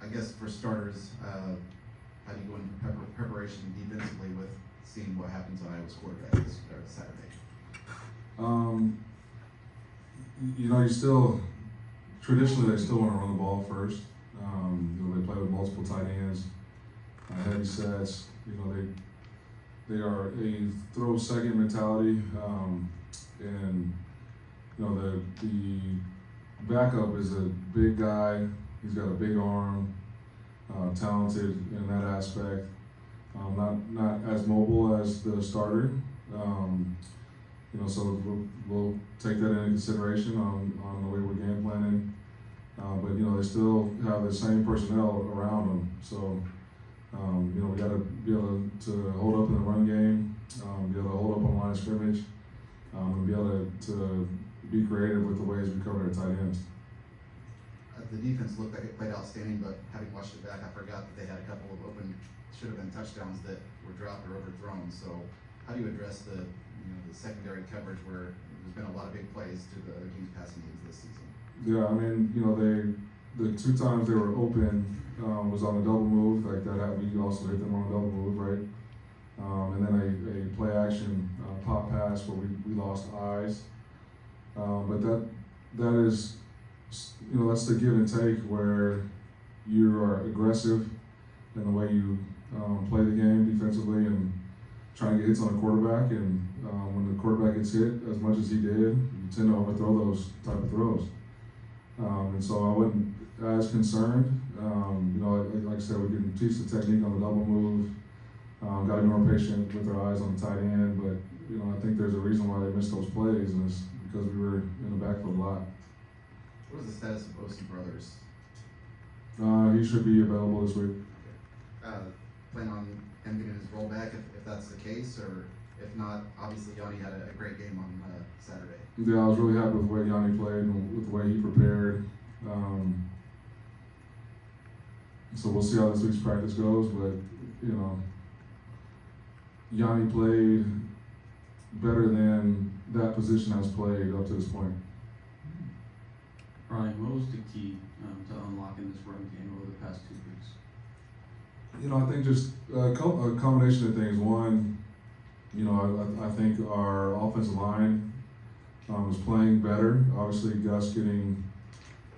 I guess for starters, how do you go into preparation defensively with seeing what happens on Iowa's quarterback this Saturday? You still, traditionally they still want to run the ball first. They play with multiple tight ends, heavy sets. They are a throw second mentality, and the backup is a big guy. He's got a big arm, talented in that aspect. Not as mobile as the starter. So we'll take that into consideration on the way we're game planning. But they still have the same personnel around them. So we got to be able to hold up in the run game, be able to hold up on the line of scrimmage, and be able to be creative with the ways we cover the tight ends. The defense looked like it played outstanding, but having watched it back, I forgot that they had a couple of should have been touchdowns that were dropped or overthrown. So how do you address the secondary coverage where there's been a lot of big plays to the other team's passing games this season? Yeah, the 2 times they were open was on a double move, like that. We also hit them on a double move, right? And then a play action pop pass where we lost eyes. But that is, that's the give and take where you are aggressive in the way you play the game defensively and trying to get hits on the quarterback. And when the quarterback gets hit as much as he did, you tend to overthrow those type of throws. And so I wasn't as concerned. Like I said, we can teach the technique on the double move. Got to be more patient with our eyes on the tight end, but I think there's a reason why they missed those plays, and it's because we were in the backfield a lot. What is the status of O.C. Brothers? He should be available this week. Plan on him getting his role back if that's the case, or if not, obviously Yanni had a great game on Saturday. Yeah, I was really happy with the way Yanni played and with the way he prepared. So we'll see how this week's practice goes, but Yanni played better than that position has played up to this point. Brian, what was the key to unlocking this run game over the past 2 weeks? I think just a combination of things. One, I think our offensive line is playing better. Obviously, Gus getting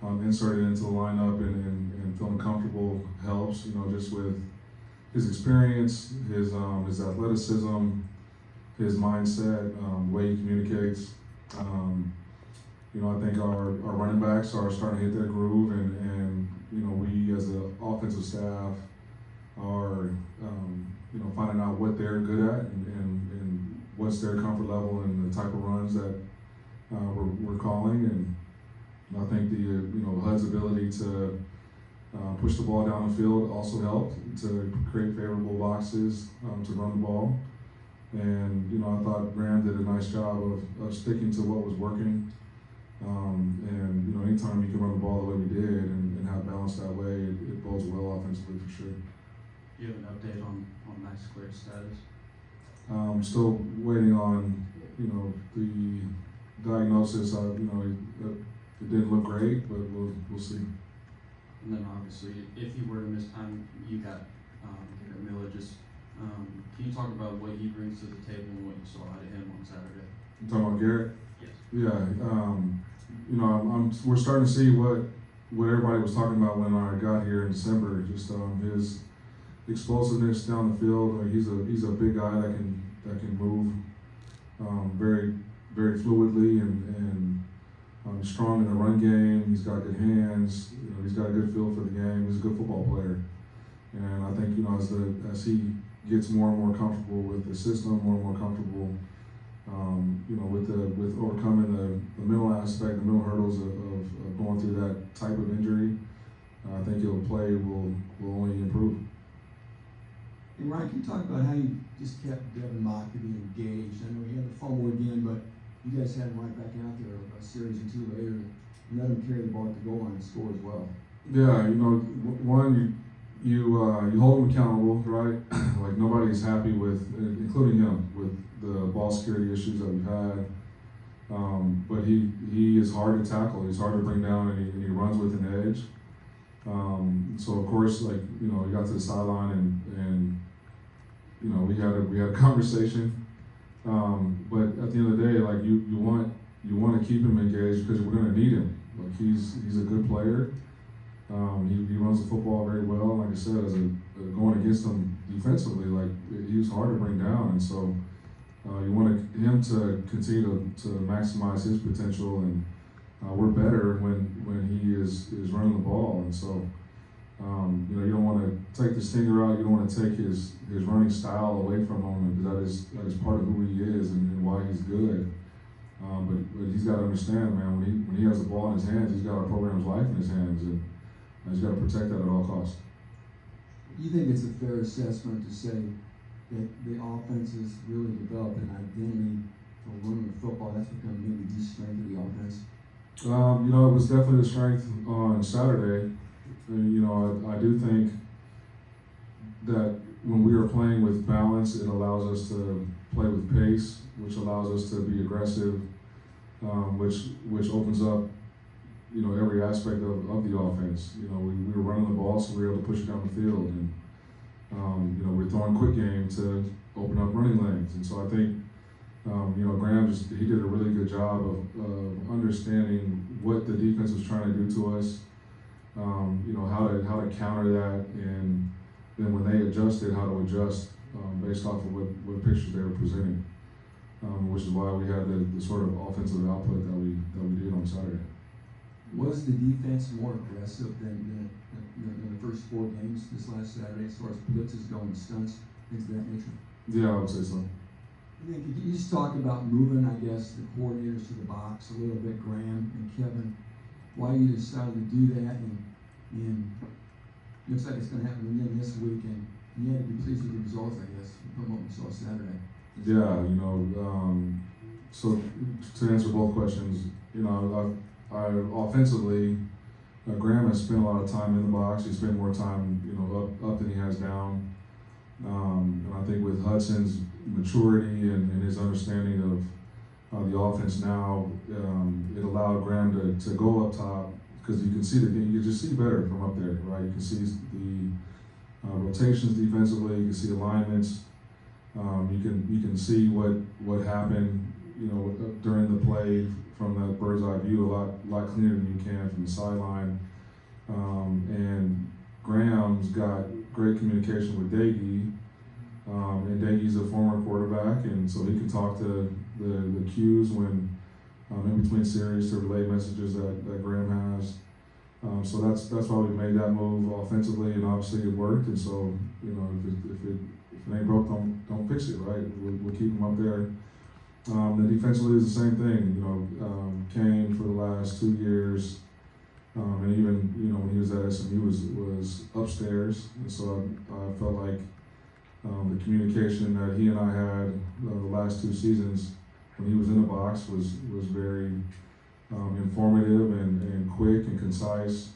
inserted into the lineup and feeling comfortable helps. Just with his experience, his athleticism, his mindset, the way he communicates. I think our running backs are starting to hit their groove, and we as an offensive staff are finding out what they're good at and what's their comfort level and the type of runs that we're calling. And I think the HUD's ability to push the ball down the field also helped to create favorable boxes to run the ball. And I thought Graham did a nice job of sticking to what was working. And anytime you can run the ball the way we did and have balance that way, it bodes well offensively for sure. Do you have an update on Max Squared's status? Still waiting on the diagnosis. It didn't look great, but we'll see. And then obviously, if you were to miss time, you got Garrett Miller. Just can you talk about what he brings to the table and what you saw out of him on Saturday? You talking about Garrett? Yes. Yeah. We're starting to see what everybody was talking about when I got here in December. Just his explosiveness down the field. He's a big guy that can move very very fluidly and strong in the run game. He's got good hands. He's got a good feel for the game. He's a good football player. And I think as he gets more and more comfortable with the system, more and more comfortable with overcoming the mental aspect, the mental hurdles of going through that type of injury, I think he'll play will only improve. And Ryan, can you talk about how you just kept Devin Mock to be engaged? I know he had the fumble again, but you guys had him right back out there a series or 2 later and let him carry the ball at the goal line and score as well. Yeah, one, you hold him accountable, right? Like nobody's happy with, including him, with the ball security issues that we've had. But he is hard to tackle. He's hard to bring down, and he runs with an edge. So of course, like, you know, we got to the sideline and you know, we had a conversation. But at the end of the day, like you want to keep him engaged because we're going to need him. Like he's a good player. He runs the football very well. Like I said, going against him defensively, like he was hard to bring down, and so you want him to continue to maximize his potential, and we're better when he is running the ball, and so you know, you don't want to take the stinger out. You don't want to take his running style away from him, because that is part of who he is and why he's good. But he's got to understand, man, when he has the ball in his hands, he's got our program's life in his hands, and he's got to protect that at all costs. Do you think it's a fair assessment to say that the offense has really developed an identity for running the football? That's become maybe the strength of the offense? You know, it was definitely the strength on Saturday. You know, I do think that when we are playing with balance, it allows us to play with pace, which allows us to be aggressive, which opens up, you know, every aspect of the offense. You know, we were running the ball, so we were able to push it down the field, and you know, we're throwing quick game to open up running lanes. And so I think, you know, Graham he did a really good job of understanding what the defense was trying to do to us. You know, how to counter that, and then when they adjusted, how to adjust based off of what pictures they were presenting, which is why we had the sort of offensive output that we did on Saturday. Was the defense more aggressive than the first 4 games this last Saturday, as far as blitzes go and stunts, things of that nature? Yeah, I would say so. And then could you just talk about moving, I guess, the coordinators to the box a little bit, Graham and Kevin, why you decided to do that, and looks like it's going to happen again this week, and you had to be pleased with the results, I guess, from what we saw Saturday. Yeah, you know, so to answer both questions, you know, I offensively, Graham has spent a lot of time in the box. He spent more time, you know, up than he has down. And I think with Hudson's maturity and his understanding of the offense now, it allowed Graham to go up top, because you can see you can just see better from up there, right? You can see the rotations defensively. You can see alignments. You can see what happened, you know, during the play from that bird's eye view a lot clearer than you can from the sideline. And Graham's got great communication with Daggy, and Daggy's a former quarterback, and so he can talk to the cues when in between series to relay messages that Graham has. So that's why we made that move offensively, and obviously it worked. And so, you know, if it ain't broke, don't fix it, right? We'll keep him up there. Then defensively is the same thing. You know, Kane for the last 2 years, and even, you know, when he was at SMU was upstairs. And so I felt like the communication that he and I had the last 2 seasons when he was in the box was very informative and quick and concise.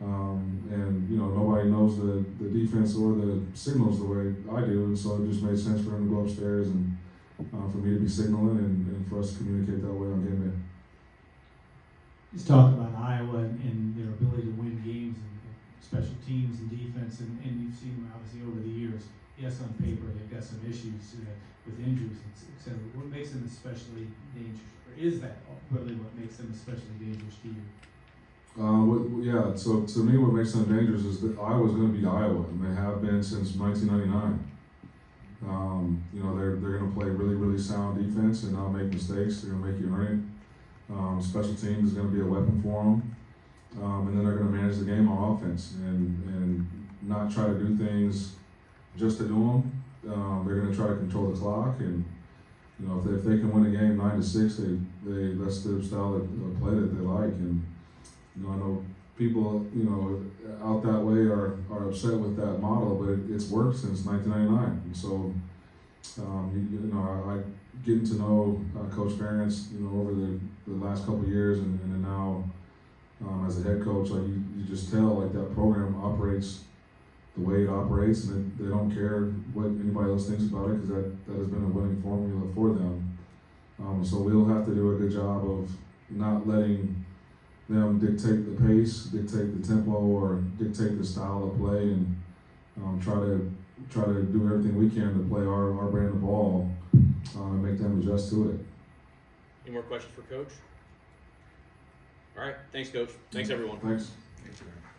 And you know, nobody knows the defense or the signals the way I do, and so it just made sense for him to go upstairs and for me to be signaling and for us to communicate that way on game day. Just talk about Iowa and their ability to win games and special teams and defense, and you've seen them obviously over the years. Yes, on paper they've got some issues with injuries, etc. What makes them especially dangerous, or is that really what makes them especially dangerous to you? Yeah, so to me what makes them dangerous is that Iowa's going to be Iowa, and they have been since 1999. You know, they're going to play really, really sound defense and not make mistakes. They're going to make you earn it. Special teams is going to be a weapon for them. And then they're going to manage the game on offense and not try to do things just to do them. They're going to try to control the clock, and you know, if they can win a game 9-6, that's the style of play that they like. And you know, I know people, you know, out that way are upset with that model, but it's worked since 1999. And so, you know, I getting to know Coach Ferentz, you know, over the last couple of years, and then now as a head coach, like you just tell, like that program operates the way it operates, and they don't care what anybody else thinks about it, because that has been a winning formula for them. So we'll have to do a good job of not letting them dictate the pace, dictate the tempo, or dictate the style of play, and try to do everything we can to play our brand of ball and make them adjust to it. Any more questions for Coach? All right, thanks, Coach. Thanks, everyone. Thanks. Thanks, Aaron.